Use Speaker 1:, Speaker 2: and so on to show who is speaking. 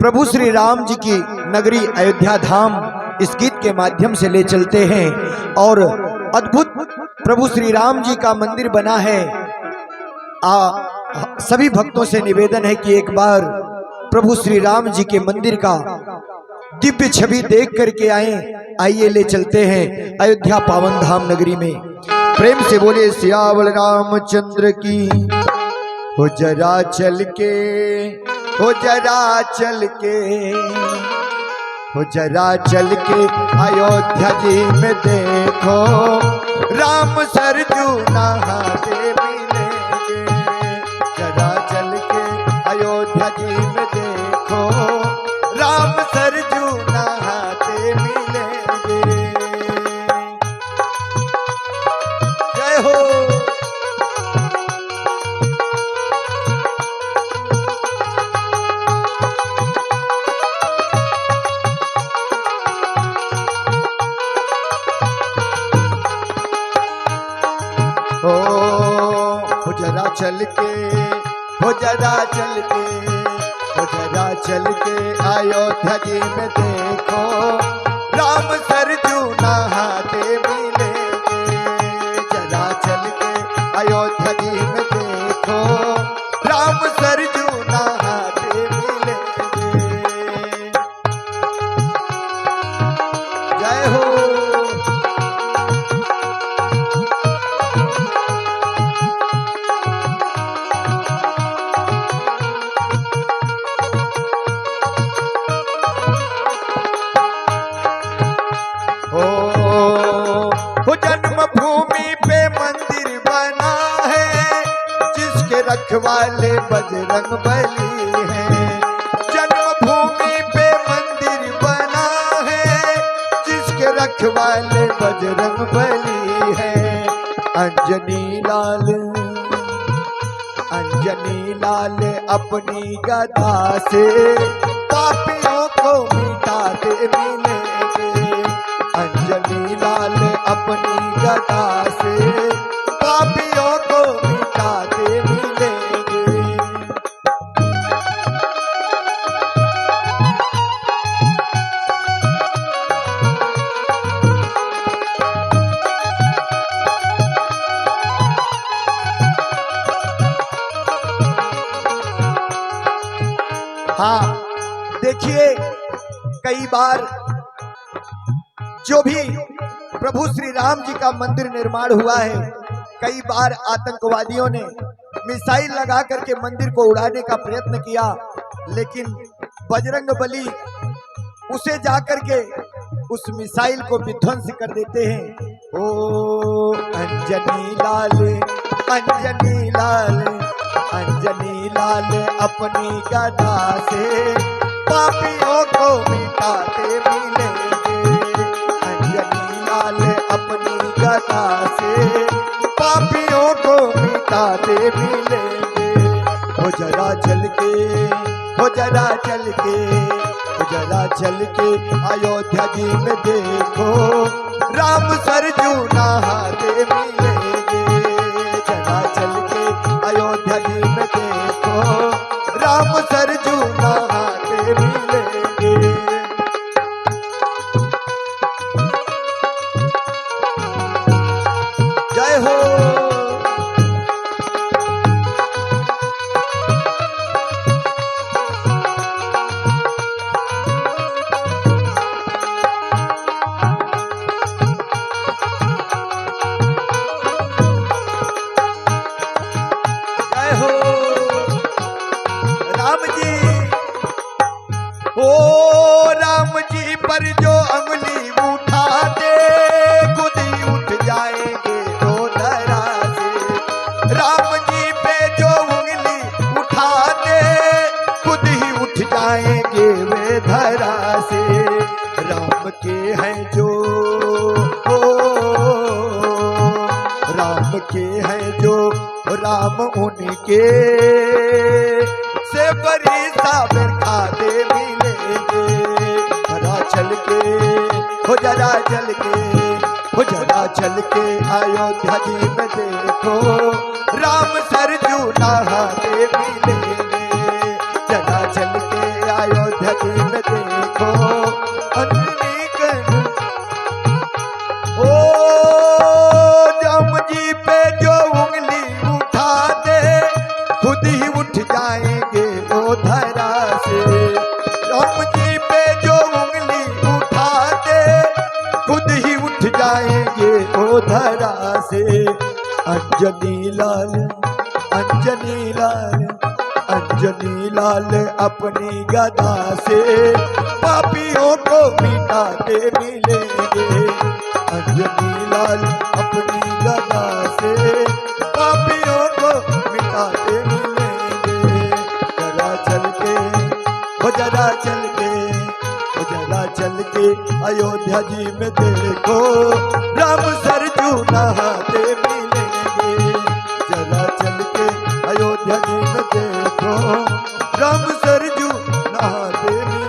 Speaker 1: प्रभु श्री राम जी की नगरी अयोध्या धाम इस गीत के माध्यम से ले चलते हैं। और अद्भुत प्रभु श्री राम जी का मंदिर बना है। सभी भक्तों से निवेदन है कि एक बार प्रभु श्री राम जी के मंदिर का दिव्य छवि देख करके आइए ले चलते हैं अयोध्या पावन धाम नगरी में। प्रेम से बोले सियावल रामचंद्र की। हो जरा चल के, हो जरा चल के, हो जरा चल के अयोध्या जी में देखो, राम सरजू नहाते मिलेंगे। जरा चल के अयोध्या जी में देखो, राम सरजू नहाते मिलेंगे। जय हो। हो जरा चल के, हो जरा चल के, हो जरा चल के अयोध्या जी में देखो, राम सरजू नहाते मिलेंगे। जरा चल के अयोध्या जी में देखो, राम सरजू नहाते मिलेंगे। जय हो। जन्मभूमि पे मंदिर बना है, जिसके रखवाले बजरंग बली है। जन्मभूमि पे मंदिर बना है, जिसके रखवाले बजरंग बली है। अंजनी लाल, अंजनी लाल अपनी गदा से पापियों को मिटाते मिलेंगे। अंजनी लाल अपनी गदा से पापियों को मिटाते मिलेंगे। हाँ देखिए, कई बार जो भी प्रभु श्री राम जी का मंदिर निर्माण हुआ है, कई बार आतंकवादियों ने मिसाइल लगा करके मंदिर को उड़ाने का प्रयत्न किया, लेकिन बजरंग बली उसे जाकर के उस मिसाइल को विध्वंस कर देते हैं। ओ अंजनी लाल, अंजनी लाल, अंजनी लाल अपनी गदा से पापियों को मिटाते मिलेंगे। अपनी गदा से पापियों को मिटाते मिलेंगे। हो जरा चल के, हो जरा चल के, हो जरा चल के अयोध्या जी में देखो, राम सरजू नहाते मिलेंगे। जरा चल के अयोध्या जी में देखो, राम सरजू नहाते मिलेंगे। जय हो। जय हो राम जी। ओ राम जी पर जो अंगुली उठाते, खुद ही उठ जाएंगे दो धरा से। राम जी पे जो उंगली उठाते, खुद ही उठ जाएंगे वे धरा से। राम के हैं जो, राम के हैं जो, राम उनके से बड़ी साबिर खाते मिलेंगे। जरा चल के, हो जरा चल के, हो जरा चल के अयोध्या जी में देखो, राम सरजू नहाते मिलेंगे। जरा चल के आयो अयोध्या जी में देखो अंजनी कन। ओ राम जी पे जो उंगली उठा दे खुद ही उठ जाएंगे वो धरा से। राम जी पे जो उंगली उठा दे खुद ही उठ जाएंगे वो धरा से। अंजनी लाल अंजनी लाल अंजनी लाल अपनी गदा से पापियों को मिटाते मिलेंगे। अंजनी लाल अपनी गदा से पापियों को मिटाते मिलेंगे। जरा चल के हो जरा चल के हो जरा चल के अयोध्या जी में देखो राम सरजू नहाते मिलेंगे। जरा चल के अयोध्या जी में देखो राम सरजू नहाते मिलेंगे।